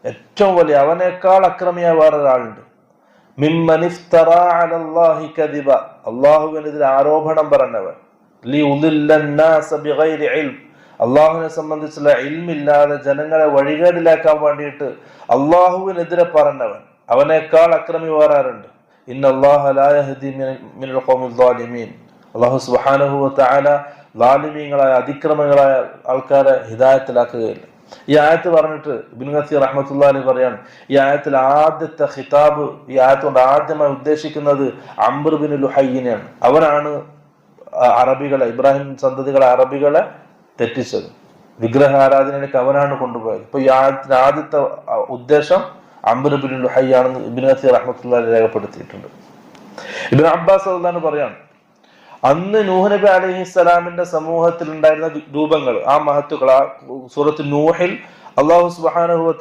ഏറ്റവും വലിയ, അവനേക്കാൾ അക്രമിയായ വേറൊരാളുണ്ട്. മിമ്മൻ ഇഫ്തറാ അലല്ലാഹി കദിബ, അള്ളാഹുവിനെതിരെ ആരോപണം പറഞ്ഞവൻ. ലിയുദില്ലന്നാസ ബിഗൈരി ഇൽം, അള്ളാഹുവിനെ സംബന്ധിച്ചുള്ള ഇൽമില്ലാതെ ജനങ്ങളെ വഴികേടിലാക്കാൻ വേണ്ടിയിട്ട് അള്ളാഹുവിനെതിരെ പറഞ്ഞവൻ, അവനേക്കാൾ അക്രമി വേറാറുണ്ട്. ഇന്നല്ലാഹ ലാ യഹ്ദി മിനൽ ഖൗമിൽ ളാലിമീൻ, അള്ളാഹു സുബ്ഹാനഹു വ തആല ളാലിമീങ്ങളായ അതിക്രമങ്ങളായ ആൾക്കാരെ ഹിദായത്തിലാക്കുകയില്ല. ഈ ആയത്ത് പറഞ്ഞിട്ട് ഇബ്നു കസീർ റഹ്മത്തുള്ളാഹി അലൈഹി പറയാണ്, ഈ ആയത്തിൽ ആദ്യത്തെ ഖിതാബ്, ഈ ആയത്ത് കൊണ്ട് ആദ്യമായി ഉദ്ദേശിക്കുന്നത് അംർ ബിൻ ലുഹയ്യിനെയാണ്. അവനാണ് അറബികളെ, ഇബ്രാഹിം സന്തതികളെ അറബികളെ തെറ്റിച്ചത്. വിഗ്രഹ ആരാധനയിലേക്ക് അവനാണ് കൊണ്ടുപോയത്. ഇപ്പൊ ഈ ആദ്യത്തെ ഉദ്ദേശം അംർ ബിൻ ലുഹയ്യ് ആണെന്ന് ഇബ്നു കസീർ റഹ്മത്തുള്ളാഹി അലൈഹി രേഖപ്പെടുത്തിയിട്ടുണ്ട്. ഇബ്നു അബ്ബാസ് റളിയല്ലാഹു അൻഹു പറയാണ്, അന്ന് നൂഹ് നബി അലൈഹിസ്സലാമിന്റെ സമൂഹത്തിൽ ഉണ്ടായിരുന്ന രൂപങ്ങൾ, ആ മഹത്തുക്കൾ, ആ സൂറത്ത് നൂഹിൽ അല്ലാഹു സുബ്ഹാനഹു വ